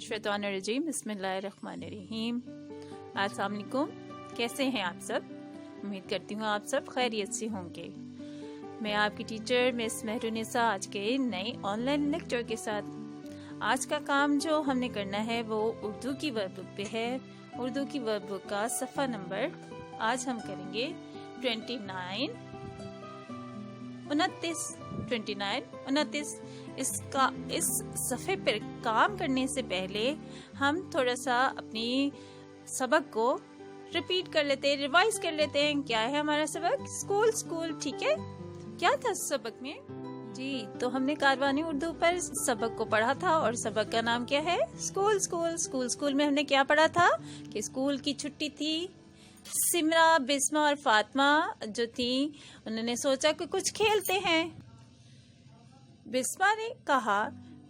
मिनशैतानिर्रजीम बिस्मिल्लाहिर्रहमानिर्रहीम। अस्सलाम वालेकुम। कैसे हैं आप सब? उम्मीद करती हूँ आप सब खैरियत से होंगे। मैं आपकी टीचर मिस मेहरुनिसा आज के नए ऑनलाइन लेक्चर के साथ। आज का काम जो हमने करना है वो उर्दू की वर्कबुक पे है। उर्दू की वर्कबुक का सफ़ा नंबर आज हम करेंगे 29। इस सफ़े पर काम करने से पहले हम थोड़ा सा अपनी सबक को रिपीट कर लेते हैं, रिवाइज कर लेते हैं। क्या है हमारा सबक? स्कूल। ठीक है, क्या था सबक में? जी, तो हमने कारवानी उर्दू पर सबक को पढ़ा था और सबक का नाम क्या है? स्कूल में हमने क्या पढ़ा था कि स्कूल की छुट्टी थी। सिमरा, बिस्मा और फातिमा जो थी उन्होंने सोचा कि कुछ खेलते हैं। बिस्मा ने कहा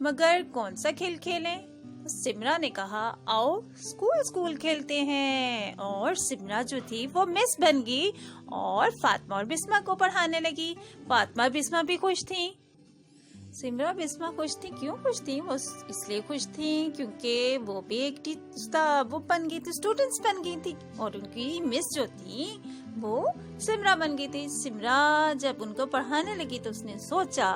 मगर कौन सा खेल खेलें? सिमरा ने कहा आओ स्कूल खेलते हैं। और सिमरा जो थी वो मिस बन गई और फातिमा और बिस्मा को पढ़ाने लगी। फातिमा बिस्मा भी खुश थी। सिमरा बिस्मा खुश थी। क्यों खुश थी? वो इसलिए खुश थी क्योंकि वो भी एक वो बन गई थी, स्टूडेंट्स बन गई थी और उनकी मिस जो थी वो सिमरा बन गई थी। सिमरा जब उनको पढ़ाने लगी तो उसने सोचा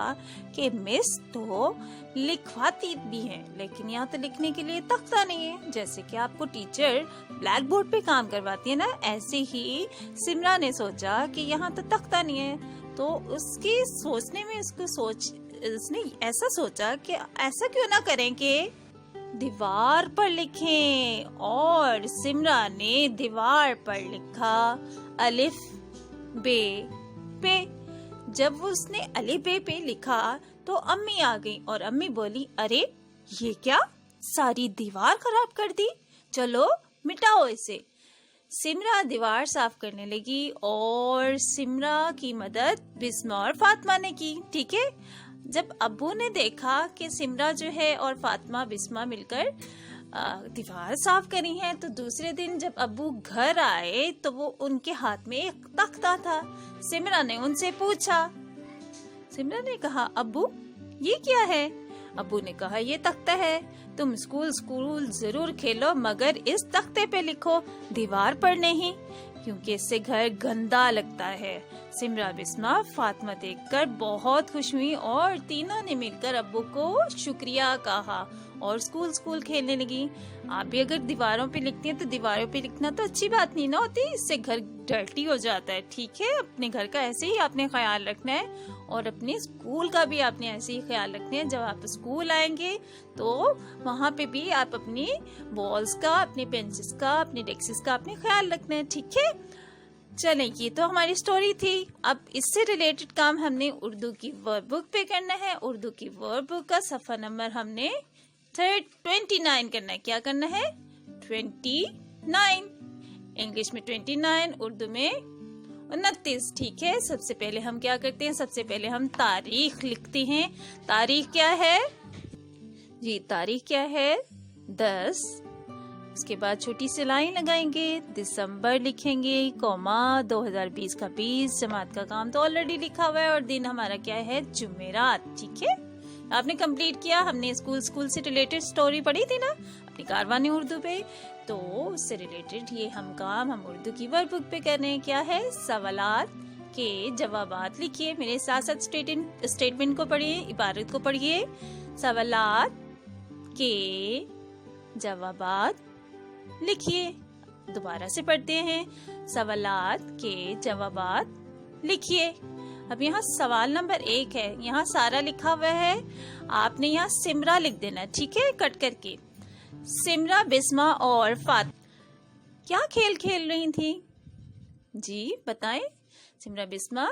कि मिस तो लिखवाती भी हैं लेकिन यहाँ तो लिखने के लिए तख्ता नहीं है। जैसे कि आपको टीचर ब्लैक बोर्ड पे काम करवाती है ना, ऐसे ही सिमरा ने सोचा कि यहाँ तो तख्ता नहीं है। तो उसकी सोचने में उसने ऐसा सोचा कि ऐसा क्यों ना करें कि दीवार पर लिखें। और सिमरा ने दीवार पर लिखा अलिफ बे पे। जब उसने अलिफ बे पे लिखा तो अम्मी आ गई और अम्मी बोली अरे ये क्या, सारी दीवार खराब कर दी, चलो मिटाओ इसे। सिमरा दीवार साफ करने लगी और सिमरा की मदद बिस्मा और फातिमा ने की। ठीक है, जब अब्बू ने देखा कि सिमरा जो है और फातिमा बिस्मा मिलकर दीवार साफ करी है तो दूसरे दिन जब अब्बू घर आए तो वो उनके हाथ में एक तख्ता था। सिमरा ने उनसे पूछा, सिमरा ने कहा अब्बू ये क्या है? अब्बू ने कहा ये तख्ता है, तुम स्कूल जरूर खेलो मगर इस तख्ते पे लिखो, दीवार पर नहीं, क्योंकि इससे घर गंदा लगता है। सिमरा बिस्मा फातिमा देखकर बहुत खुश हुई और तीनों ने मिलकर अब्बू को शुक्रिया कहा और स्कूल खेलने लगी। आप भी अगर दीवारों पे लिखती हैं तो दीवारों पे लिखना तो अच्छी बात नहीं ना होती, इससे घर डर्टी हो जाता है। ठीक है, अपने घर का ऐसे ही आपने ख्याल रखना है और अपने स्कूल का भी आपने ऐसे ही ख्याल रखना है। जब आप स्कूल आएंगे तो वहाँ पे भी आप अपनी वॉल्स का, अपने बेंचेस का, अपने डेस्क्स का अपने ख्याल रखना है। ठीक है, चलें, ये तो हमारी स्टोरी थी। अब इससे रिलेटेड काम हमने उर्दू की वर्कबुक पे करना है। उर्दू की वर्कबुक का सफ़ा नंबर हमने 29 करना है। क्या करना है? 29। इंग्लिश में 29, उर्दू में 29। ठीक है, सबसे पहले हम क्या करते हैं? सबसे पहले हम तारीख लिखते हैं। तारीख क्या है? जी, तारीख क्या है? 10। उसके बाद छोटी सी लाइन लगाएंगे, दिसंबर लिखेंगे, कॉमा 2020 का 20, जमात का काम तो ऑलरेडी लिखा हुआ है और दिन हमारा क्या है? जुमेरात। ठीक है, आपने कंप्लीट किया। हमने स्कूल से रिलेटेड स्टोरी पढ़ी थी ना अपनी कारवानी उर्दू पे, तो उससे रिलेटेड ये हम उर्दू की वर्कबुक पे कर रहे हैं। क्या है? सवालात के जवाबात लिखिए। मेरे साथ साथ स्टेटमेंट को पढ़िए, इबारत को पढ़िए। सवालात के जवाबात लिखिए। दोबारा से पढ़ते हैं, सवालात के जवाबात लिखिए। अब यहाँ सवाल नंबर 1 है, यहाँ सारा लिखा हुआ है, आपने यहाँ सिमरा लिख देना। ठीक है, कट करके। सिमरा, बिस्मा और फातिमा क्या खेल खेल रही थी? जी बताएं। सिमरा बिस्मा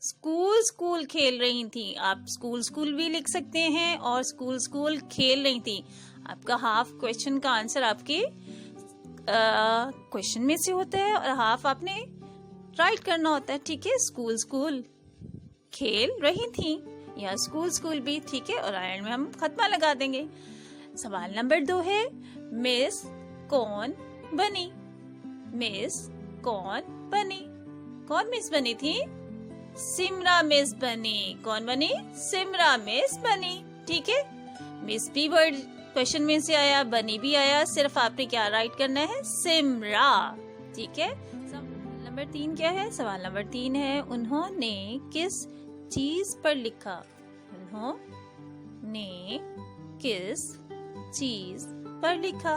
स्कूल खेल रही थी। आप स्कूल भी लिख सकते हैं और स्कूल खेल रही थी। आपका हाफ क्वेश्चन का आंसर आपके क्वेश्चन में से होता है और हाफ आपने राइट करना होता है। ठीक है, स्कूल खेल रही थी या स्कूल भी। ठीक है, और आयरन में हम खत्मा लगा देंगे। सवाल नंबर 2 है, मिस कौन बनी? मिस कौन बनी? कौन मिस बनी थी? सिमरा मिस बनी। कौन बनी? सिमरा मिस बनी। ठीक है, मिस भी वर्ड क्वेश्चन में से आया, बनी भी आया, सिर्फ आपने क्या राइट करना है, सिमरा। ठीक है। सवाल नंबर 3 क्या है? सवाल नंबर 3 है, उन्होंने किस चीज पर लिखा? उन्होंने किस चीज पर लिखा?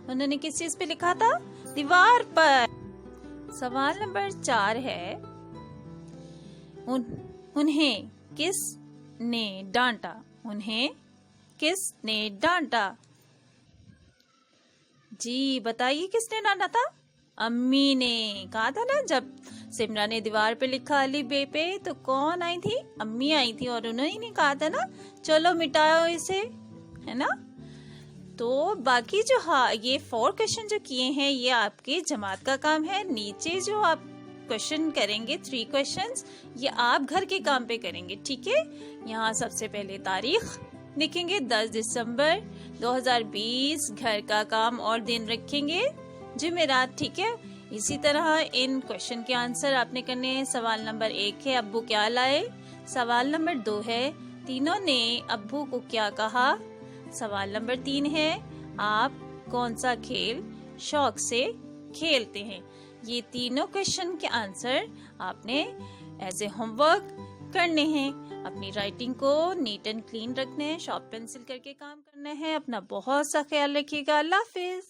उन्होंने किस चीज पे लिखा था? दीवार पर। सवाल नंबर 4 है, उन्हें किस ने डांटा? उन्हें किस ने डांटा? जी बताइए, किसने डांटा था? अम्मी ने। कहा था ना, जब सिमरा ने दीवार पे लिखा अलिफ बे पे, तो कौन आई थी? अम्मी आई थी, और उन्होंने कहा था ना, चलो मिटाओ इसे, है ना। तो बाकी जो ये 4 क्वेश्चन जो किए हैं, ये आपके जमात का काम है। नीचे जो आप क्वेश्चन करेंगे, 3 क्वेश्चंस, ये आप घर के काम पे करेंगे। ठीक है। यहाँ सबसे पहले तारीख लिखेंगे 10 दिसंबर 2020, घर का काम और दिन रखेंगे जुमेरात। ठीक है। इसी तरह इन क्वेश्चन के आंसर आपने करने हैं। सवाल नंबर 1 है, अब्बू क्या लाए? सवाल नंबर 2 है, तीनों ने अब्बू को क्या कहा? सवाल नंबर 3 है, आप कौन सा खेल शौक से खेलते हैं? ये तीनों क्वेश्चन के आंसर आपने एज ए होमवर्क करने हैं। अपनी राइटिंग को नीट एंड क्लीन रखना है, शॉर्प पेंसिल करके काम करना है। अपना बहुत सा ख्याल रखिएगा। अल्लाह हाफिज।